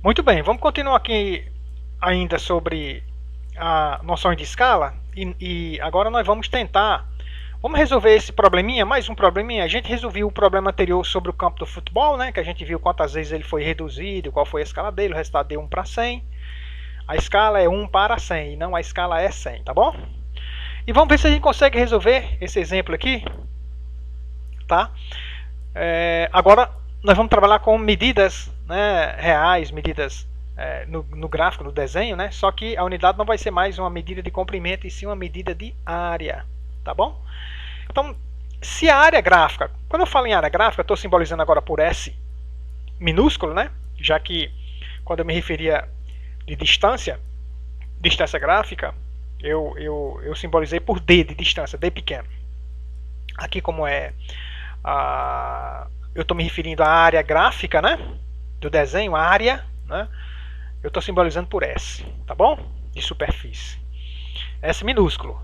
Muito bem, vamos continuar aqui ainda sobre a noção de escala e agora nós vamos tentar, vamos resolver esse probleminha, mais um probleminha. A gente resolveu o problema anterior sobre o campo do futebol, né, que a gente viu quantas vezes ele foi reduzido, qual foi a escala dele, o resultado deu 1 para 100. A escala é 1 para 100 e não a escala é 100, tá bom? E vamos ver se a gente consegue resolver esse exemplo aqui, tá? Agora nós vamos trabalhar com medidas, né, reais, medidas no gráfico, no desenho, né? Só que a unidade não vai ser mais uma medida de comprimento e sim uma medida de área, tá bom? Então, se a área gráfica, quando eu falo em área gráfica, eu estou simbolizando agora por S minúsculo, né? Já que quando eu me referia de distância gráfica, eu simbolizei por D de distância, D pequeno. Aqui como eu estou me referindo à área gráfica, né, do desenho, a área, né, eu estou simbolizando por S, tá bom? De superfície. S minúsculo.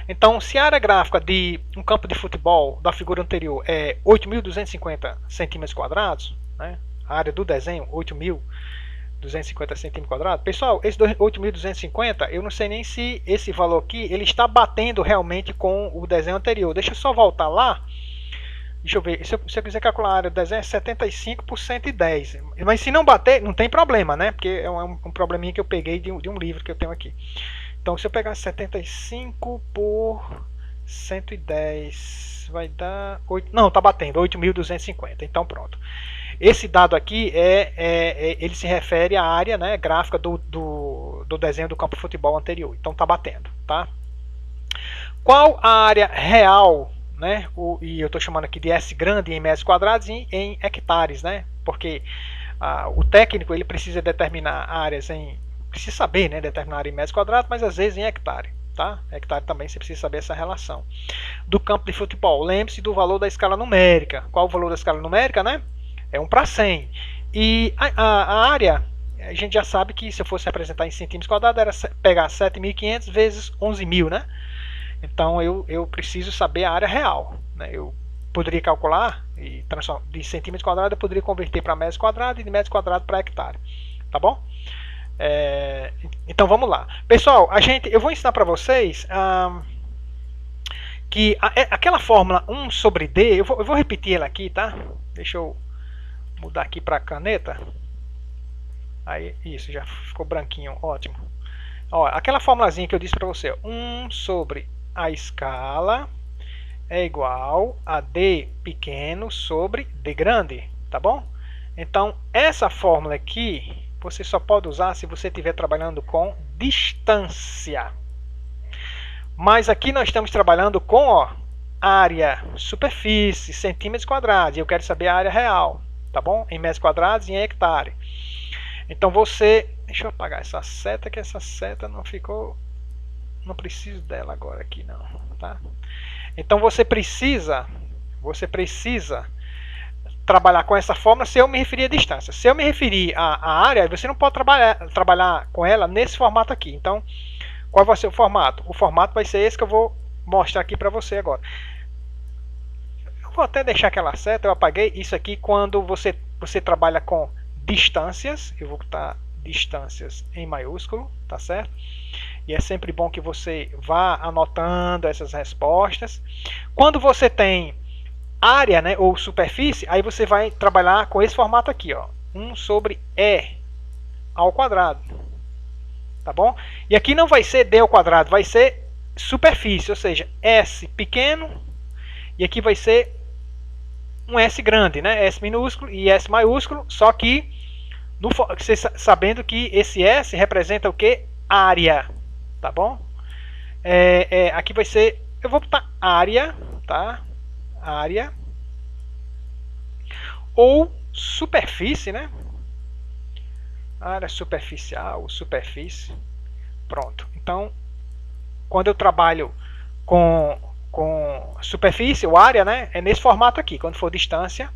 Então, se a área gráfica de um campo de futebol da figura anterior é 8.250 centímetros quadrados, né, a área do desenho 8.250 centímetros quadrados. Pessoal, esse 8.250, eu não sei nem se esse valor aqui ele está batendo realmente com o desenho anterior. Deixa eu só voltar lá. Deixa eu ver, se eu quiser calcular a área do desenho é 75 por 110. Mas se não bater, não tem problema, né? Porque é um probleminha que eu peguei de um livro que eu tenho aqui. Então, se eu pegar 75 por 110, vai dar 8, não, tá batendo, 8.250. Então, pronto. Esse dado aqui ele se refere à área, né, gráfica do desenho do campo de futebol anterior. Então, tá batendo, tá? Qual a área real, né? E eu estou chamando aqui de S grande em metros quadrados e em hectares, né? Porque o técnico ele precisa determinar áreas precisa saber, né, determinar área em metros quadrados, mas às vezes em hectare, tá? Hectare também você precisa saber essa relação. Do campo de futebol, lembre-se do valor da escala numérica. Qual o valor da escala numérica, né? É 1 para 100. E a área, a gente já sabe que se eu fosse representar em centímetros quadrados, era pegar 7.500 vezes 11.000, né? Então eu preciso saber a área real, né? Eu poderia calcular e de centímetros quadrados eu poderia converter para metros quadrados e de metros quadrados para hectare, tá bom? Então vamos lá, pessoal. Eu vou ensinar para vocês que aquela fórmula 1 sobre D, eu vou repetir ela aqui, tá? Deixa eu mudar aqui para a caneta. Aí isso já ficou branquinho, ótimo. Ó, aquela formulazinha que eu disse para você, 1 sobre a escala é igual a D pequeno sobre D grande, tá bom? Então, essa fórmula aqui, você só pode usar se você estiver trabalhando com distância. Mas aqui nós estamos trabalhando com área, superfície, centímetros quadrados, e eu quero saber a área real, tá bom? Em metros quadrados e em hectare. Então deixa eu apagar essa seta, que essa seta não ficou, não preciso dela agora aqui não, tá? Então você precisa trabalhar com essa fórmula se eu me referir à distância. Se eu me referir à área, você não pode trabalhar com ela nesse formato aqui. Então, qual vai ser o formato? O formato vai ser esse que eu vou mostrar aqui para você agora. Eu vou até deixar aquela seta, eu apaguei isso aqui quando você trabalha com distâncias. Eu vou botar distâncias em maiúsculo, tá certo? E é sempre bom que você vá anotando essas respostas. Quando você tem área, né, ou superfície, aí você vai trabalhar com esse formato aqui, ó, 1 sobre E ao quadrado, tá bom? E aqui não vai ser D ao quadrado, vai ser superfície, ou seja, S pequeno, e aqui vai ser um S grande, né, S minúsculo e S maiúsculo, só que você sabendo que esse S representa o que? Área, tá bom? Aqui vai ser, eu vou botar área, tá? Área ou superfície, né? Área superficial, superfície. Pronto. Então, quando eu trabalho com superfície ou área, né? É nesse formato aqui. Quando for distância,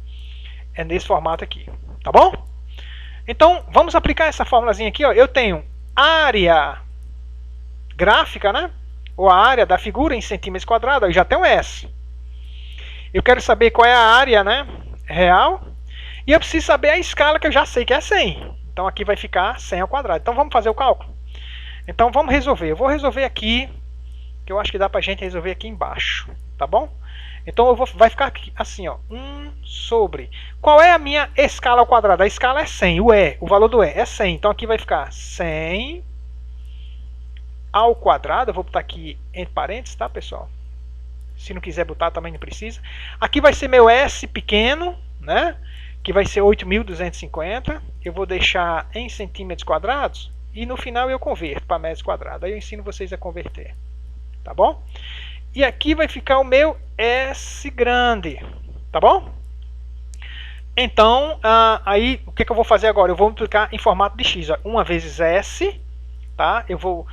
é nesse formato aqui. Tá bom? Então, vamos aplicar essa formulazinha aqui, ó. Eu tenho área gráfica, né? Ou a área da figura em centímetros quadrados. Eu já tenho S. Eu quero saber qual é a área, né, real. E eu preciso saber a escala, que eu já sei que é 100. Então aqui vai ficar 100 ao quadrado. Então vamos fazer o cálculo. Então vamos resolver. Eu vou resolver aqui, que eu acho que dá pra gente resolver aqui embaixo, tá bom? Então vai ficar aqui, assim, ó, 1 sobre... Qual é a minha escala ao quadrado? A escala é 100, o valor do E é 100. Então aqui vai ficar 100 ao quadrado. Eu vou botar aqui entre parênteses, tá, pessoal? Se não quiser botar, também não precisa. Aqui vai ser meu S pequeno, né? Que vai ser 8.250. Eu vou deixar em centímetros quadrados. E no final eu converto para metros quadrados. Aí eu ensino vocês a converter. Tá bom? E aqui vai ficar o meu S grande. Tá bom? Então, aí o que eu vou fazer agora? Eu vou multiplicar em formato de x. Ó. 1 vezes S. Tá? Eu vou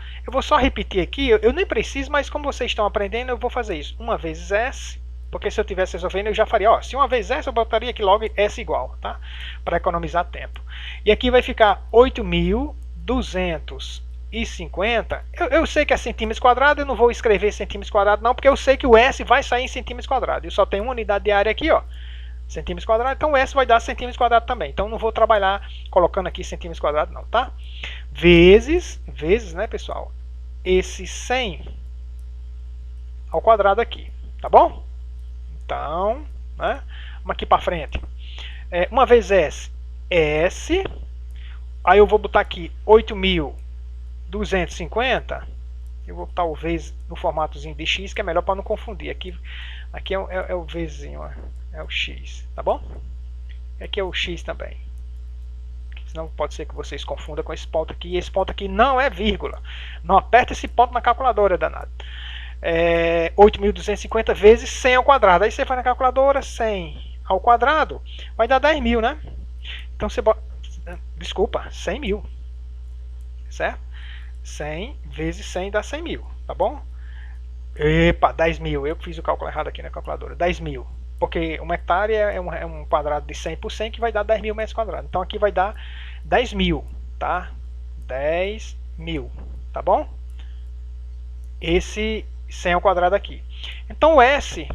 só repetir aqui. Eu nem preciso, mas como vocês estão aprendendo, eu vou fazer isso. 1 vezes S. Porque se eu estivesse resolvendo, eu já faria. Ó, se 1 vezes S, eu botaria aqui logo S igual. Tá? Para economizar tempo. E aqui vai ficar 8.250. Eu sei que é centímetros quadrados, eu não vou escrever centímetros quadrados não, porque eu sei que o S vai sair em centímetros quadrados. Eu só tenho uma unidade de área aqui, ó, centímetros quadrados, então o S vai dar centímetros quadrados também. Então não vou trabalhar colocando aqui centímetros quadrados não, tá? Vezes, né, pessoal? Esse 100 ao quadrado aqui, tá bom? Então, né, vamos aqui para frente. 1 vezes S, S. Aí eu vou botar aqui 8.250, eu vou botar o vezes no formatozinho de x, que é melhor para não confundir. Aqui é o vezinho, ó, é o x, tá bom? Aqui é o x também. Senão pode ser que vocês confundam com esse ponto aqui. E esse ponto aqui não é vírgula. Não aperta esse ponto na calculadora, danado. 8.250 vezes 100 ao quadrado. Aí você faz na calculadora, 100 ao quadrado, vai dar 10.000, né? Então você bota... Desculpa, 100.000. Certo? 100 vezes 100 dá 100.000, tá bom? Epa, 10.000. Eu fiz o cálculo errado aqui na calculadora. 10.000. Porque um hectare é um quadrado de 100 por 100 que vai dar 10.000 metros quadrados. Então aqui vai dar 10.000, tá? 10.000, tá bom? Esse 100 ao quadrado aqui. Então o S,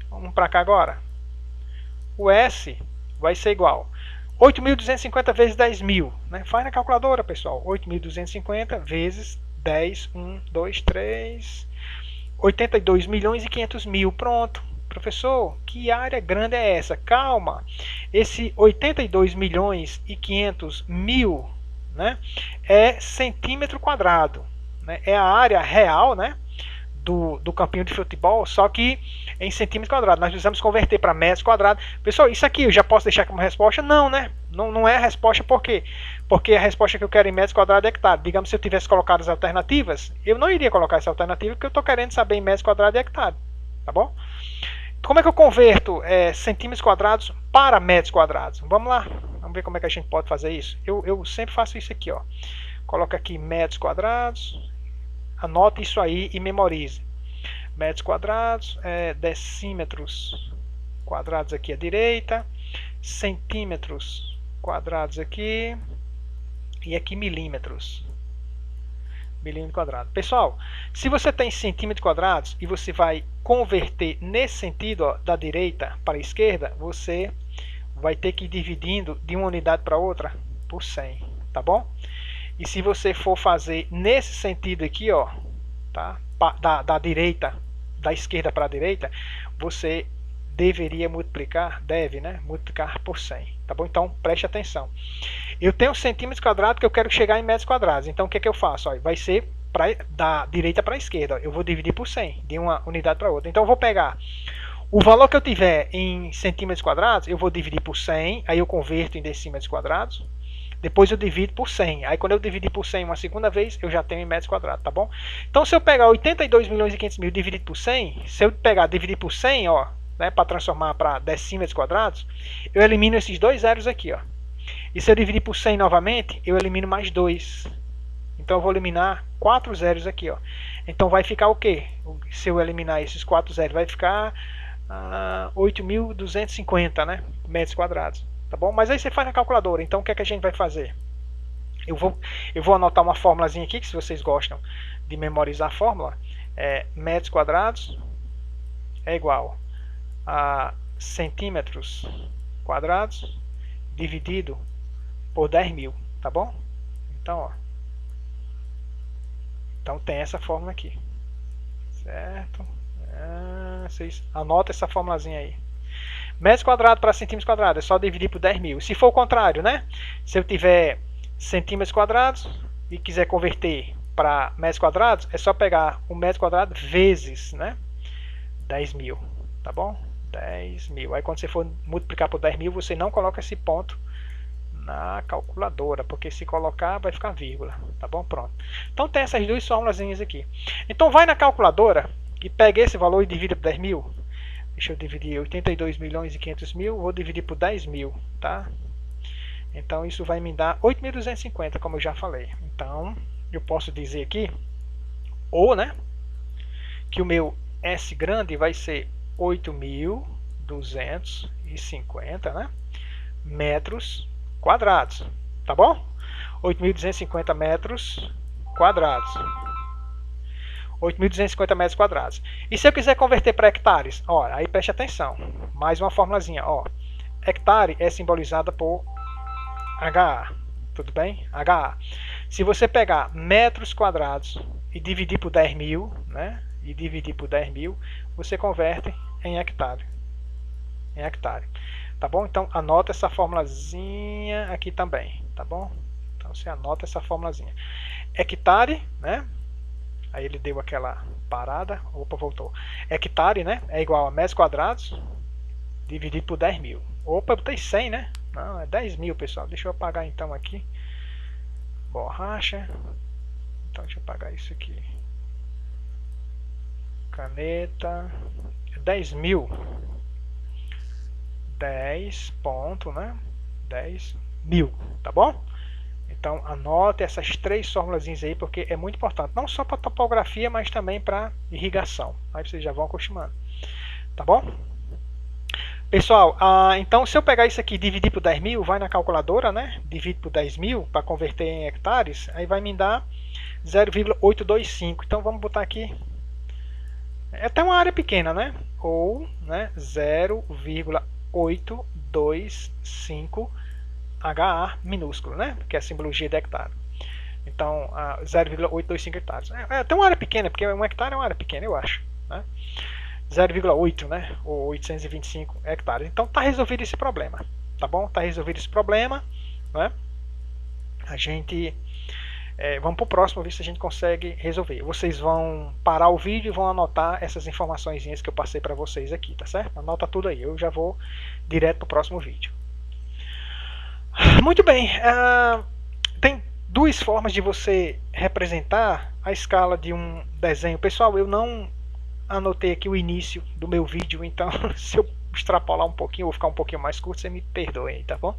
vamos para cá agora. O S vai ser igual 8.250 vezes 10.000, né? Faz na calculadora, pessoal. 8.250 vezes 10, 1, 2, 3, 82.500.000. Pronto. Professor, que área grande é essa? Calma. Esse 82.500.000, né, é centímetro quadrado. Né? É a área real, né, do campinho de futebol, só que em centímetros quadrados. Nós precisamos converter para metros quadrados. Pessoal, isso aqui eu já posso deixar como resposta? Não, né? Não é a resposta, por quê? Porque a resposta que eu quero em metros quadrados é hectare. Digamos, se eu tivesse colocado as alternativas, eu não iria colocar essa alternativa, porque eu estou querendo saber em metros quadrados e hectare. Tá bom? Como é que eu converto centímetros quadrados para metros quadrados? Vamos lá. Vamos ver como é que a gente pode fazer isso. Eu sempre faço isso aqui, ó. Coloca aqui metros quadrados. Anote isso aí e memorize. Metros quadrados, decímetros quadrados aqui à direita, centímetros quadrados aqui e aqui milímetros. Milímetro quadrado. Pessoal, se você tem centímetros quadrados e você vai converter nesse sentido, ó, da direita para a esquerda, você vai ter que ir dividindo de uma unidade para outra por 100, tá bom? E se você for fazer nesse sentido aqui, ó, tá? Da direita, da esquerda para a direita, você deveria multiplicar, multiplicar por 100, tá bom? Então preste atenção. Eu tenho centímetros quadrados que eu quero chegar em metros quadrados. Então o que eu faço? Ó, vai ser da direita para a esquerda. Ó, eu vou dividir por 100, de uma unidade para outra. Então eu vou pegar o valor que eu tiver em centímetros quadrados, eu vou dividir por 100, aí eu converto em decímetros quadrados. Depois eu divido por 100. Aí quando eu dividir por 100 uma segunda vez, eu já tenho em metros quadrados, tá bom? Então se eu pegar 82.500.000 dividido por 100, se eu pegar dividir por 100, ó, né, para transformar para decímetros quadrados, eu elimino esses dois zeros aqui, ó. E se eu dividir por 100 novamente, eu elimino mais 2. Então eu vou eliminar 4 zeros aqui, ó. Então vai ficar o quê? Se eu eliminar esses 4 zeros, vai ficar 8.250, né, metros quadrados. Tá bom? Mas aí você faz na calculadora. Então o que é que a gente vai fazer? Eu vou anotar uma formulazinha aqui, que se vocês gostam de memorizar a fórmula, metros quadrados é igual a centímetros quadrados dividido por 10.000. tá bom? Então, ó. Então tem essa fórmula aqui, certo? Vocês anotam essa formulazinha aí. Metros quadrados para centímetros quadrados, é só dividir por 10.000. Se for o contrário, né? Se eu tiver centímetros quadrados e quiser converter para metros quadrados, é só pegar o metro quadrado vezes, né? 10.000, tá bom? 10.000. Aí quando você for multiplicar por 10.000, você não coloca esse ponto na calculadora, porque se colocar vai ficar vírgula, tá bom? Pronto. Então tem essas duas formulazinhas aqui. Então vai na calculadora e pega esse valor e divide por 10.000. Deixa eu dividir 82.500.000, vou dividir por 10.000, tá? Então isso vai me dar 8.250, como eu já falei. Então eu posso dizer aqui, ou, né, que o meu S grande vai ser 8.250, né, metros quadrados, tá bom? 8.250 metros quadrados. 8.250 metros quadrados. E se eu quiser converter para hectares? Ó, aí preste atenção. Mais uma formulazinha. Ó. Hectare é simbolizada por HA. Tudo bem? HA. Se você pegar metros quadrados e dividir por 10.000, né? E dividir por 10.000, você converte em hectare. Em hectare. Tá bom? Então anota essa formulazinha aqui também. Tá bom? Então você anota essa formulazinha. Hectare, né? Aí ele deu aquela parada. Opa, voltou. Hectare, né? É igual a metros quadrados dividido por 10.000. Opa, eu botei 100, né? Não, é 10.000, pessoal. Deixa eu apagar então aqui. Borracha. Então deixa eu apagar isso aqui. Caneta. 10.000. 10 ponto, né? 10.000, tá bom? Então anote essas três formulazinhas aí, porque é muito importante, não só para topografia, mas também para irrigação. Aí vocês já vão acostumando, tá bom? Pessoal, então se eu pegar isso aqui e dividir por 10.000, vai na calculadora, né? Divide por 10.000 para converter em hectares, aí vai me dar 0,825. Então vamos botar aqui, é até uma área pequena, né? Ou, né, 0,825 HA minúsculo, né? Que é a simbologia de hectare. Então, 0,825 hectares. É até uma área pequena, porque um hectare é uma área pequena, eu acho, né? 0,8, né? Ou 825 hectares. Então, tá resolvido esse problema, tá bom? Tá resolvido esse problema, né? A gente vamos para o próximo, ver se a gente consegue resolver. Vocês vão parar o vídeo e vão anotar essas informações que eu passei para vocês aqui, tá certo? Anota tudo aí, eu já vou direto para o próximo vídeo. Muito bem, tem duas formas de você representar a escala de um desenho. Pessoal, eu não anotei aqui o início do meu vídeo, então se eu extrapolar um pouquinho ou ficar um pouquinho mais curto, você me perdoe aí, tá bom?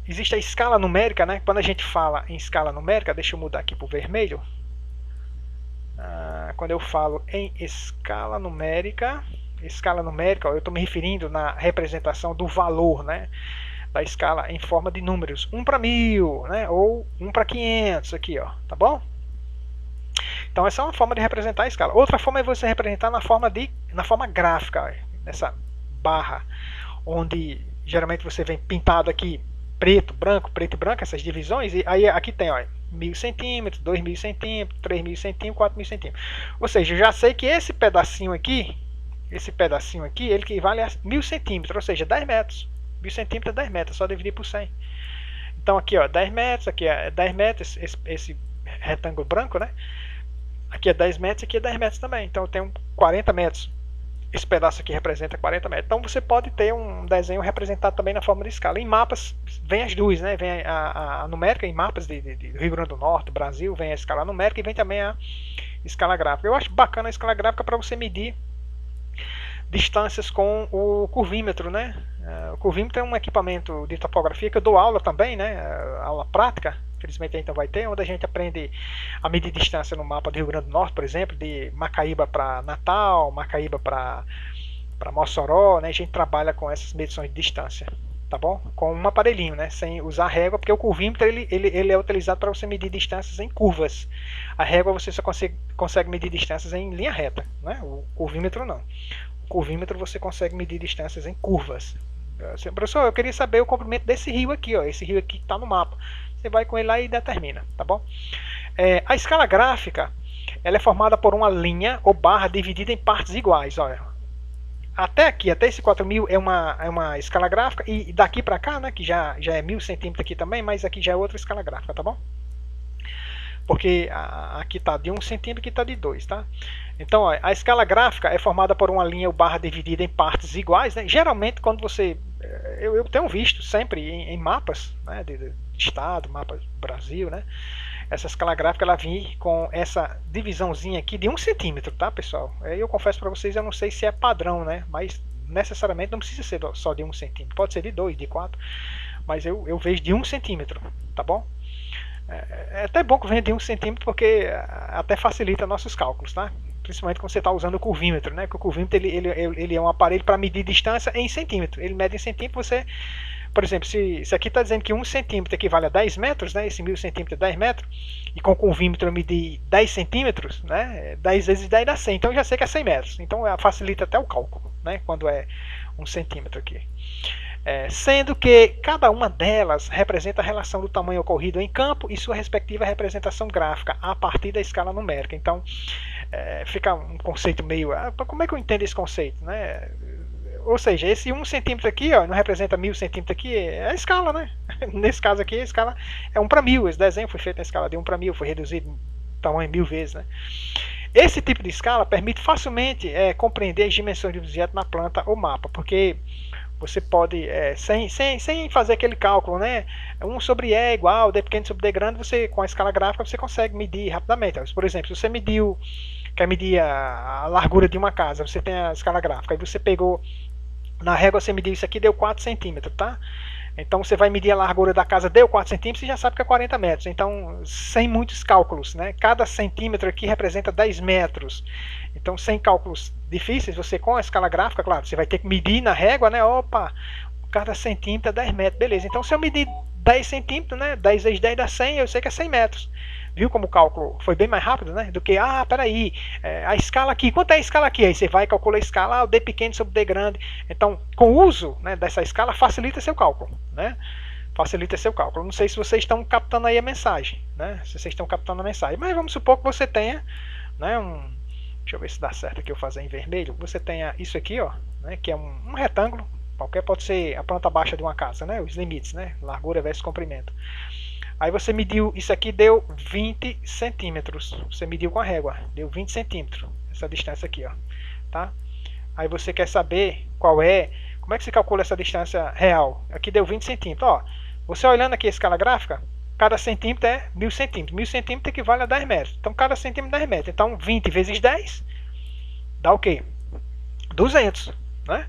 Existe a escala numérica, né? Quando a gente fala em escala numérica, deixa eu mudar aqui para o vermelho. Quando eu falo em escala numérica, ó, eu estou me referindo na representação do valor, né, da escala em forma de números, 1 para 1000, né, ou 1 para 500 aqui, ó, tá bom? Então essa é uma forma de representar a escala. Outra forma é você representar na forma gráfica, ó, nessa barra, onde geralmente você vem pintado aqui preto e branco, essas divisões, e aí aqui tem, ó, 1.000 centímetros, 2.000 centímetros, 3.000 centímetros, 4.000 centímetros. Ou seja, eu já sei que esse pedacinho aqui, ele equivale a 1.000 centímetros, ou seja, 10 metros. 1.000 centímetros é 10 metros, só dividir por 100. Então aqui, ó, 10 metros, aqui é 10 metros, esse retângulo branco, né? Aqui é 10 metros, aqui é 10 metros também. Então eu tenho 40 metros. Esse pedaço aqui representa 40 metros. Então você pode ter um desenho representado também na forma de escala. Em mapas, vem as duas, né? Vem a numérica em mapas do Rio Grande do Norte, do Brasil, vem a escala numérica e vem também a escala gráfica. Eu acho bacana a escala gráfica para você medir distâncias com o curvímetro, né? O curvímetro é um equipamento de topografia que eu dou aula também, né? Aula prática, infelizmente então vai ter, onde a gente aprende a medir distância no mapa do Rio Grande do Norte, por exemplo, de Macaíba para Natal, Macaíba para Mossoró, né? A gente trabalha com essas medições de distância, tá bom? Com um aparelhinho, né? Sem usar régua, porque o curvímetro ele é utilizado para você medir distâncias em curvas. A régua você só consegue medir distâncias em linha reta, né? O curvímetro não. O curvímetro você consegue medir distâncias em curvas, Professor, eu queria saber o comprimento desse rio aqui, ó, esse rio aqui que está no mapa. Você vai com ele lá e determina, tá bom? A escala gráfica, ela é formada por uma linha ou barra dividida em partes iguais. Olha. Até aqui, até esse 4.000 é uma escala gráfica, e daqui para cá, né, que já é 1.000 centímetros aqui também, mas aqui já é outra escala gráfica, tá bom? Porque aqui está de 1 centímetro, aqui está de 2, tá? Então, ó, a escala gráfica é formada por uma linha ou barra dividida em partes iguais, né? Geralmente, quando você... Eu tenho visto sempre em mapas, né, de estado, mapas do Brasil, né? Essa escala gráfica, ela vem com essa divisãozinha aqui de 1 centímetro, tá, pessoal? Eu confesso para vocês, eu não sei se é padrão, né? Mas necessariamente não precisa ser só de 1 centímetro. Pode ser de 2, de 4, mas eu vejo de 1 centímetro, tá bom? É até bom que venha de 1 centímetro, porque até facilita nossos cálculos, tá? Principalmente quando você está usando o curvímetro, né? Porque o curvímetro ele é um aparelho para medir distância em centímetro. Ele mede em centímetro, você... Por exemplo, se aqui está dizendo que 1 centímetro equivale a 10 metros, né? Esse 1.000 centímetros é 10 metros, e com o curvímetro eu medi 10 centímetros, né? 10 vezes 10 dá 100, então eu já sei que é 100 metros. Então facilita até o cálculo, né? Quando é 1 centímetro aqui. Sendo que cada uma delas representa a relação do tamanho ocorrido em campo e sua respectiva representação gráfica a partir da escala numérica. Então, fica um conceito meio... como é que eu entendo esse conceito, né? Ou seja, esse 1 centímetro aqui, ó, não representa 1.000 centímetros aqui, é a escala, né? Nesse caso aqui, a escala é 1 para 1.000. Esse desenho foi feito na escala de 1 para 1.000, foi reduzido em tamanho 1.000 vezes, né? Esse tipo de escala permite facilmente compreender as dimensões do objeto na planta ou mapa, porque você pode, sem fazer aquele cálculo, né? 1 sobre E é igual, D pequeno sobre D grande, você, com a escala gráfica você consegue medir rapidamente. Por exemplo, se você quer medir a largura de uma casa, você tem a escala gráfica, aí você pegou, na régua você mediu isso aqui, deu 4 centímetros, tá? Então você vai medir a largura da casa, deu 4 centímetros, você já sabe que é 40 metros. Então, sem muitos cálculos, né? Cada centímetro aqui representa 10 metros. Então, sem cálculos difíceis, você com a escala gráfica, claro, você vai ter que medir na régua, né? Opa, cada centímetro é 10 metros, beleza. Então, se eu medir 10 centímetros, né? 10 vezes 10 dá 100, eu sei que é 100 metros. Viu como o cálculo foi bem mais rápido, né? Do que, peraí, a escala aqui, quanto é a escala aqui? Aí você vai calcular a escala, o D pequeno sobre D grande. Então, com o uso, né, dessa escala, facilita seu cálculo, né? Facilita seu cálculo. Não sei se vocês estão captando aí a mensagem, né? Se vocês estão captando a mensagem. Mas vamos supor que você tenha, né, deixa eu ver se dá certo aqui eu fazer em vermelho. Você tenha isso aqui, ó, né, que é um retângulo. Qualquer pode ser a planta baixa de uma casa, né? Os limites, né? Largura versus comprimento. Aí você mediu, isso aqui deu 20 centímetros. Você mediu com a régua, deu 20 centímetros. Essa distância aqui, ó. Tá? Aí você quer saber como é que se calcula essa distância real. Aqui deu 20 centímetros. Ó, você olhando aqui a escala gráfica, cada centímetro é 1.000 centímetros. 1.000 centímetros equivale a 10 metros. Então cada centímetro é 10 metros. Então 20 vezes 10 dá o quê? 200, né?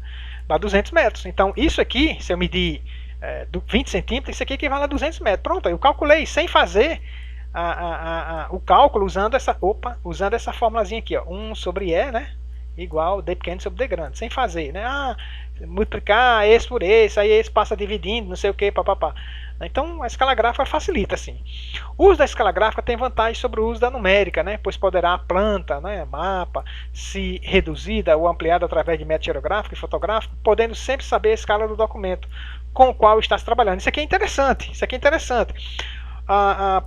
Dá 200 metros. Então isso aqui, se eu medir 20 centímetros, isso aqui equivale a 200 metros. Pronto, eu calculei sem fazer o cálculo usando essa formulazinha aqui, ó, 1 sobre E, né, igual D pequeno sobre D grande, sem fazer, né, multiplicar esse por esse, aí esse passa dividindo, não sei o que, papapá. Então a escala gráfica facilita assim. O uso da escala gráfica tem vantagem sobre o uso da numérica, né, pois poderá a planta, né, mapa, se reduzida ou ampliada através de método girográfico e fotográfico, podendo sempre saber a escala do documento com o qual está se trabalhando. Isso aqui é interessante. Isso aqui é interessante.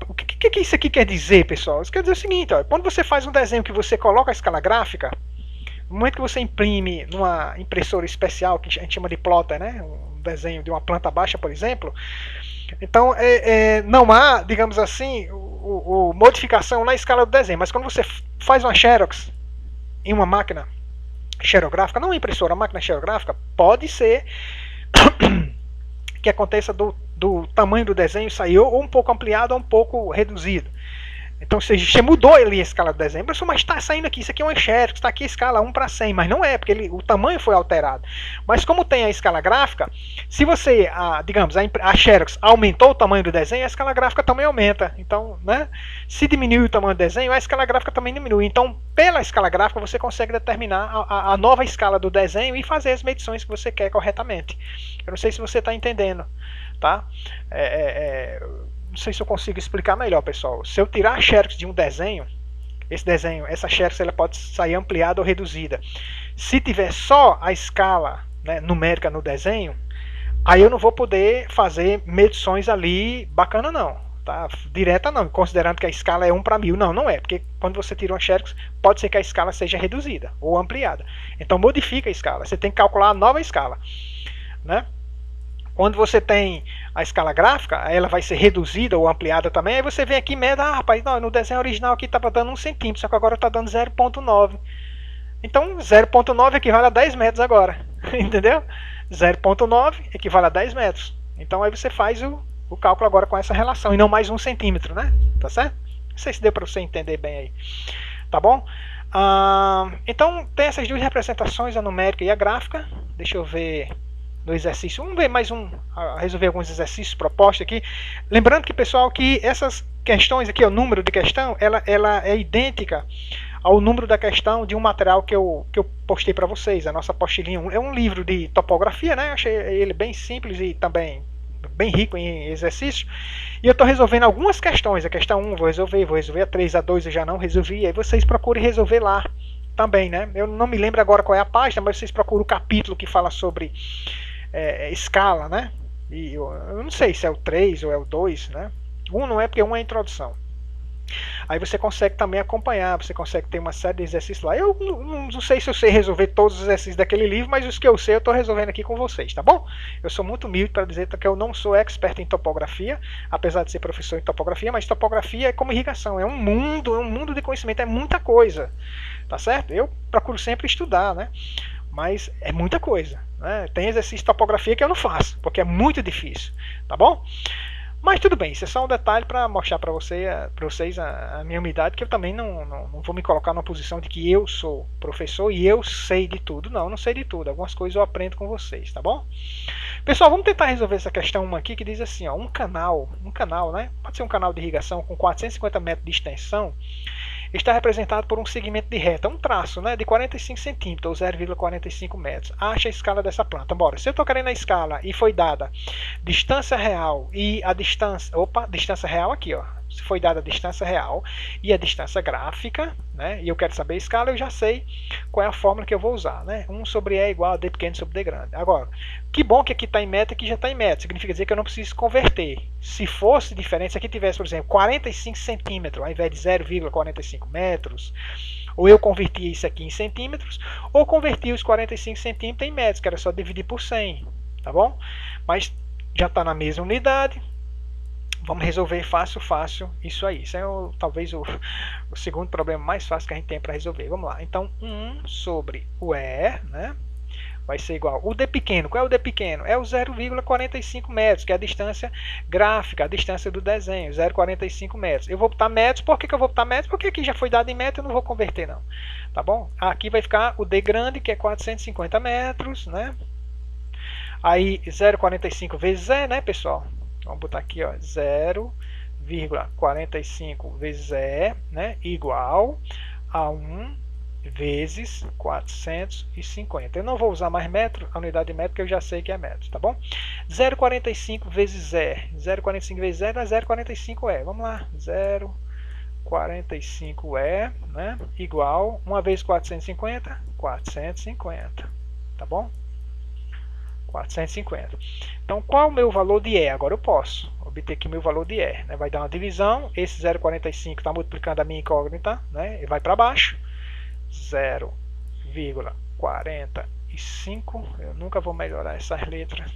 O que isso aqui quer dizer, pessoal? Isso quer dizer o seguinte, ó, quando você faz um desenho que você coloca a escala gráfica, no momento que você imprime numa impressora especial, que a gente chama de plotter, né, um desenho de uma planta baixa, por exemplo, então não há, digamos assim, modificação na escala do desenho, mas quando você faz uma xerox em uma máquina xerográfica, não uma impressora, uma máquina xerográfica, pode ser que aconteça do tamanho do desenho sair ou um pouco ampliado ou um pouco reduzido. Então você mudou ali a escala do desenho, mas está saindo aqui, isso aqui é um xerox, está aqui a escala 1 para 100, mas não é, porque o tamanho foi alterado. Mas como tem a escala gráfica, se você, digamos, a xerox aumentou o tamanho do desenho, a escala gráfica também aumenta. Então, né, se diminuiu o tamanho do desenho, a escala gráfica também diminui. Então, pela escala gráfica, você consegue determinar a nova escala do desenho e fazer as medições que você quer corretamente. Eu não sei se você está entendendo, tá? Não sei se eu consigo explicar melhor, pessoal. Se eu tirar a xerox de um desenho, essa xerox ela pode sair ampliada ou reduzida. Se tiver só a escala, né, numérica no desenho, aí eu não vou poder fazer medições ali bacana não, tá? Direta não, considerando que a escala é 1 para 1000. Não, não é, porque quando você tira uma xerox, pode ser que a escala seja reduzida ou ampliada. Então modifica a escala, você tem que calcular a nova escala, né? Quando você tem a escala gráfica, ela vai ser reduzida ou ampliada também, aí você vem aqui e mede, rapaz, não, no desenho original aqui estava dando 1 centímetro, só que agora está dando 0,9. Então 0,9 equivale a 10 metros agora, entendeu? 0,9 equivale a 10 metros. Então aí você faz o cálculo agora com essa relação, e não mais 1 centímetro, né? Tá certo? Não sei se deu para você entender bem aí. Tá bom? Então tem essas duas representações, a numérica e a gráfica. Deixa eu ver no exercício. Vamos ver mais resolver alguns exercícios propostos aqui. Lembrando que, pessoal, que essas questões aqui, o número de questão, ela é idêntica ao número da questão de um material que eu postei para vocês, a nossa apostilinha. É um livro de topografia, né? Eu achei ele bem simples e também bem rico em exercícios. E eu estou resolvendo algumas questões. A questão 1 vou resolver a 3, a 2 eu já não resolvi. Aí vocês procurem resolver lá também, né? Eu não me lembro agora qual é a página, mas vocês procuram o capítulo que fala sobre escala, né? E eu não sei se é o 3 ou é o 2, né? 1 não é, porque 1 é a introdução. Aí você consegue também acompanhar, você consegue ter uma série de exercícios lá. Eu não sei se eu sei resolver todos os exercícios daquele livro, mas os que eu sei eu estou resolvendo aqui com vocês, tá bom? Eu sou muito humilde para dizer que eu não sou expert em topografia, apesar de ser professor em topografia, mas topografia é como irrigação, é um mundo de conhecimento, é muita coisa, tá certo? Eu procuro sempre estudar, né? Mas é muita coisa, né? Tem exercício de topografia que eu não faço, porque é muito difícil, tá bom? Mas tudo bem, isso é só um detalhe para mostrar para vocês a minha humildade, que eu também não vou me colocar numa posição de que eu sou professor e eu sei de tudo. Não, eu não sei de tudo. Algumas coisas eu aprendo com vocês, tá bom? Pessoal, vamos tentar resolver essa questão 1 aqui, que diz assim, ó, um canal, né? Pode ser um canal de irrigação com 450 metros de extensão, está representado por um segmento de reta, um traço, né, de 45 centímetros, ou 0,45 metros. Acha a escala dessa planta. Bora, se eu estou querendo a escala e foi dada distância real e a distância... distância real aqui, ó. Se foi dada a distância real e a distância gráfica, né, e eu quero saber a escala, eu já sei qual é a fórmula que eu vou usar, né? 1 sobre E é igual a D pequeno sobre D grande. Agora, que bom que aqui está em metro e aqui já está em metro. Significa dizer que eu não preciso converter. Se fosse diferente, se aqui tivesse, por exemplo, 45 centímetros ao invés de 0,45 metros, ou eu convertia isso aqui em centímetros, ou convertia os 45 centímetros em metros, que era só dividir por 100, tá bom? Mas já está na mesma unidade. Vamos resolver fácil isso aí. Isso é talvez o segundo problema mais fácil que a gente tem para resolver. Vamos lá. Então, 1 sobre o E, né, vai ser igual. O D pequeno, qual é o D pequeno? É o 0,45 metros, que é a distância gráfica, a distância do desenho, 0,45 metros. Eu vou botar metros, por que eu vou botar metros? Porque aqui já foi dado em metros, eu não vou converter não. Tá bom? Aqui vai ficar o D grande, que é 450 metros, né? Aí 0,45 vezes E, né, pessoal? Vamos botar aqui, ó, 0,45 vezes E, né, igual a 1 vezes 450. Eu não vou usar mais metro, a unidade de metro, que eu já sei que é metro, tá bom? 0,45 vezes E. 0,45 vezes E dá 0,45E. Vamos lá, 0,45E, né, igual 1 vezes 450, 450, tá bom? 450. Então, qual é o meu valor de E? Agora eu posso obter aqui meu valor de E, né? Vai dar uma divisão, esse 0,45 está multiplicando a minha incógnita, né? E vai para baixo, 0,45, eu nunca vou melhorar essas letras.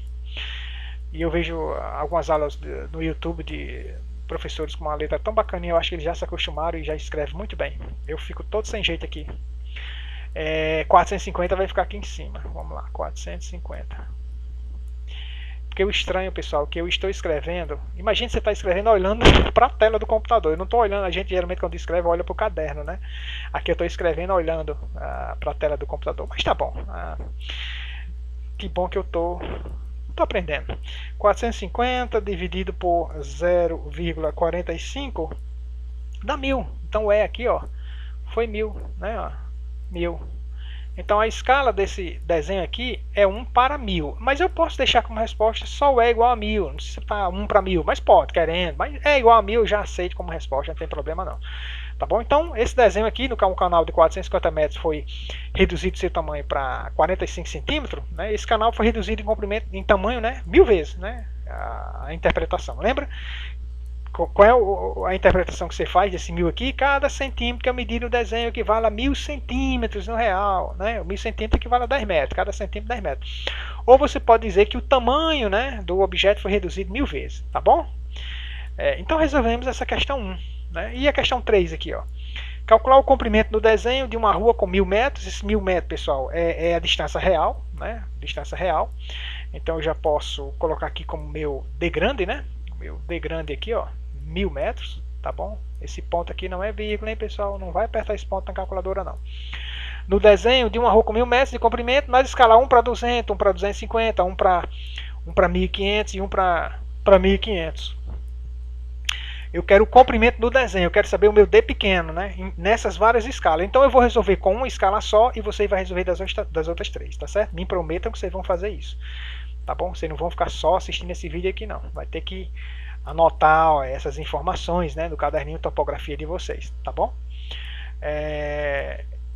E eu vejo algumas aulas no YouTube de professores com uma letra tão bacaninha, eu acho que eles já se acostumaram e já escrevem muito bem. Eu fico todo sem jeito aqui. 450 vai ficar aqui em cima. Vamos lá, 450. Porque o estranho, pessoal, que eu estou escrevendo, imagine você está escrevendo olhando para a tela do computador. Eu não estou olhando, a gente geralmente quando escreve olha para o caderno, né? Aqui eu estou escrevendo olhando para a tela do computador, mas tá bom. Que bom que eu estou aprendendo. 450 dividido por 0,45 dá 1000. Então o E aqui, ó, foi 1000, né? Ó, 1000. Então a escala desse desenho aqui é 1 para 1000. Mas eu posso deixar como resposta só o E igual a 1000. Não sei se está 1 para 1000, mas pode, querendo. Mas E igual a 1000 eu já aceito como resposta, não tem problema não. Tá bom? Então, esse desenho aqui, no canal de 450 metros, foi reduzido seu tamanho para 45 centímetros. Né? Esse canal foi reduzido em comprimento, em tamanho, né, 1000 vezes, né, a interpretação. Lembra? Qual é a interpretação que você faz desse 1000 aqui? Cada centímetro que eu medir no desenho equivale a 1000 centímetros no real. Né? 1000 centímetros equivale a 10 metros, cada centímetro 10 metros. Ou você pode dizer que o tamanho, né, do objeto foi reduzido 1000 vezes. Tá bom? Então resolvemos essa questão 1. Né? E a questão 3 aqui, ó. Calcular o comprimento do desenho de uma rua com 1000 metros. Esse 1000 metros, pessoal, é a distância real. Né? Distância real. Então eu já posso colocar aqui como meu D grande, né? Meu D grande aqui, ó. 1000 metros, tá bom? Esse ponto aqui não é vírgula, hein, pessoal? Não vai apertar esse ponto na calculadora, não. No desenho de uma rua com 1000 metros de comprimento, nós escalar 1 para 200, 1 para 250, 1 para 1500 e 1 para 1500. Eu quero o comprimento do desenho, eu quero saber o meu D pequeno, né? Nessas várias escalas. Então eu vou resolver com uma escala só e você vai resolver das outras 3, tá certo? Me prometam que vocês vão fazer isso, tá bom? Vocês não vão ficar só assistindo esse vídeo aqui, não. Vai ter que anotar, ó, essas informações, né, do caderninho topografia de vocês, tá bom?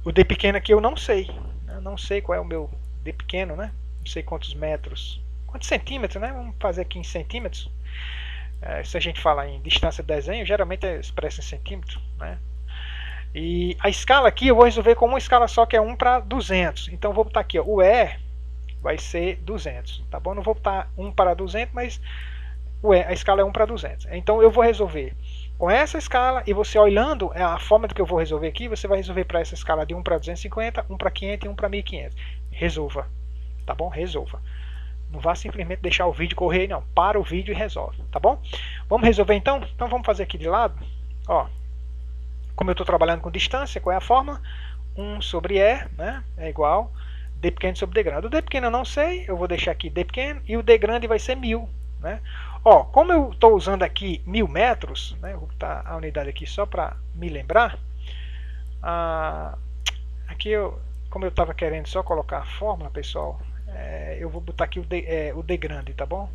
O D pequeno aqui eu não sei, né? Não sei qual é o meu D pequeno, né? Não sei quantos metros, quantos centímetros, né? Vamos fazer aqui em centímetros. Se a gente fala em distância de desenho, geralmente é expressa em centímetros, né? E a escala aqui eu vou resolver com uma escala só, que é 1 para 200. Então eu vou botar aqui, ó, o E vai ser 200, tá bom? Não vou botar 1 para 200, mas a escala é 1 para 200. Então eu vou resolver com essa escala e você olhando a forma do que eu vou resolver aqui, você vai resolver para essa escala de 1 para 250, 1 para 500 e 1 para 1500. Resolva, tá bom? Resolva. Não vá simplesmente deixar o vídeo correr, não. Para o vídeo e resolve, tá bom? Vamos resolver então? Então vamos fazer aqui de lado. Ó, como eu estou trabalhando com distância, qual é a forma? 1 sobre E, né? É igual D pequeno sobre D grande. O D pequeno eu não sei, eu vou deixar aqui D pequeno e o D grande vai ser 1000, né? Ó, como eu estou usando aqui 1000 metros, né, vou botar a unidade aqui só para me lembrar. Aqui, como eu estava querendo só colocar a fórmula, pessoal, eu vou botar aqui o D grande, tá bom?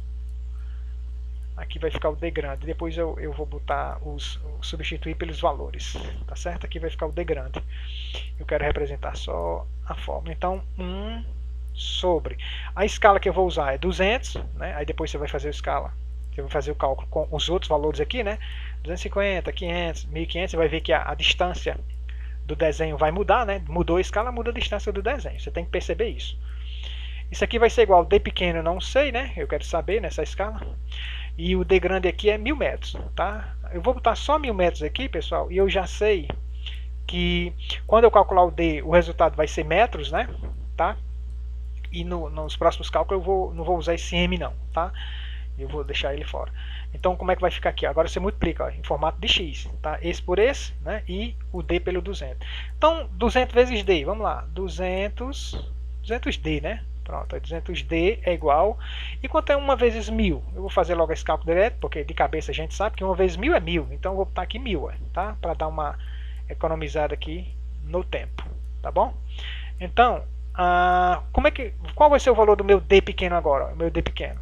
Aqui vai ficar o D grande, depois eu vou botar substituir pelos valores, tá certo? Aqui vai ficar o D grande. Eu quero representar só a fórmula. Então, 1 sobre... A escala que eu vou usar é 200, né? Aí depois você vai fazer a escala. Você vai fazer o cálculo com os outros valores aqui, né? 250, 500, 1500, você vai ver que a distância do desenho vai mudar, né? Mudou a escala, muda a distância do desenho. Você tem que perceber isso. Isso aqui vai ser igual ao D pequeno, eu não sei, né? Eu quero saber nessa escala. E o D grande aqui é 1000 metros, tá? Eu vou botar só 1000 metros aqui, pessoal, e eu já sei que quando eu calcular o D, o resultado vai ser metros, né? Tá? E nos próximos cálculos eu não vou usar esse M não, tá? Eu vou deixar ele fora. Então como é que vai ficar aqui? Agora você multiplica, ó, em formato de X, tá? Esse por esse, né? E o D pelo 200. Então 200 vezes D, vamos lá, 200D, né? Pronto, 200D é igual. E quanto é 1 vezes 1000? Eu vou fazer logo esse cálculo direto, porque de cabeça a gente sabe que 1 vezes 1000 é 1000. Então eu vou botar aqui 1000, tá? Para dar uma economizada aqui no tempo, tá bom? Então, qual vai ser o valor do meu D pequeno agora? O meu D pequeno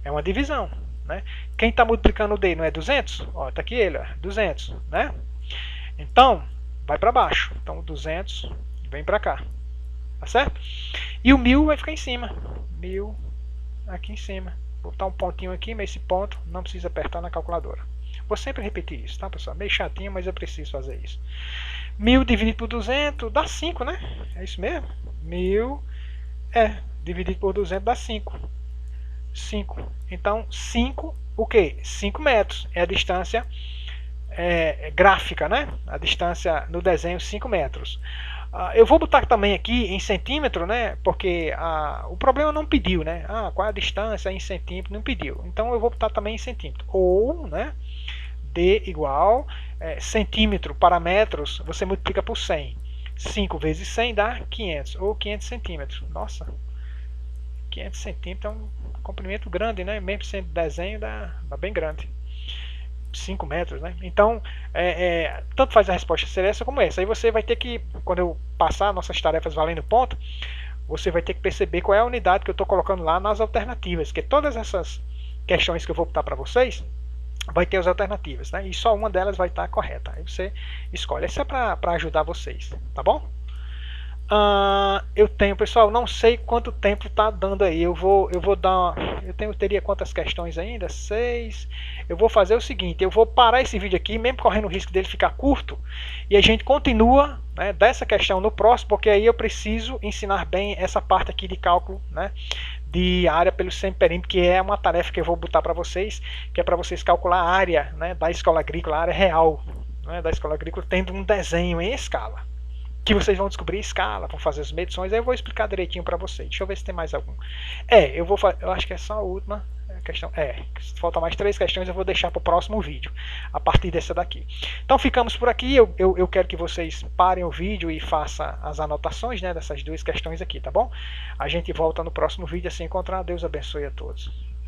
é uma divisão, né? Quem está multiplicando o D não é 200? Ó, tá aqui ele, ó, 200, né? Então, vai para baixo. Então, 200 vem para cá, tá certo? E o 1000 vai ficar em cima. 1000 aqui em cima. Vou botar um pontinho aqui, mas esse ponto não precisa apertar na calculadora. Vou sempre repetir isso, tá, pessoal? Meio chatinho, mas eu preciso fazer isso. 1000 dividido por 200 dá 5, né? É isso mesmo? 1000 dividido por 200 dá 5. 5. Então, 5, o quê? 5 metros. É a distância gráfica, né? A distância no desenho, 5 metros. Eu vou botar também aqui em centímetro, né? Porque o problema não pediu, né? Qual é a distância em centímetro? Não pediu. Então eu vou botar também em centímetro. Ou, né? D igual centímetro para metros, você multiplica por 100. 5 vezes 100 dá 500. Ou 500 centímetros. Nossa, 500 centímetros é um comprimento grande, né? Mesmo sendo desenho, dá bem grande. 5 metros, né? Então, tanto faz a resposta ser essa como essa. Aí você vai ter que, quando eu passar nossas tarefas valendo ponto, você vai ter que perceber qual é a unidade que eu estou colocando lá nas alternativas, que todas essas questões que eu vou botar para vocês, vai ter as alternativas, né? E só uma delas vai estar correta. Aí você escolhe. Isso é para ajudar vocês, tá bom? Eu tenho, pessoal, não sei quanto tempo tá dando aí. Eu vou dar. Teria quantas questões ainda? 6. Eu vou fazer o seguinte: eu vou parar esse vídeo aqui, mesmo correndo o risco dele ficar curto, e a gente continua, né, dessa questão no próximo, porque aí eu preciso ensinar bem essa parte aqui de cálculo, né, de área pelo semiperímetro, que é uma tarefa que eu vou botar para vocês, que é para vocês calcular a área, né, da escola agrícola, a área real, né, da escola agrícola, tendo um desenho em escala. Que vocês vão descobrir a escala, vão fazer as medições, aí eu vou explicar direitinho para vocês. Deixa eu ver se tem mais algum. Eu acho que é só a última questão. Faltam mais 3 questões, eu vou deixar para o próximo vídeo, a partir dessa daqui. Então ficamos por aqui, eu quero que vocês parem o vídeo e façam as anotações, né, dessas 2 questões aqui, tá bom? A gente volta no próximo vídeo a se encontrar. Deus abençoe a todos.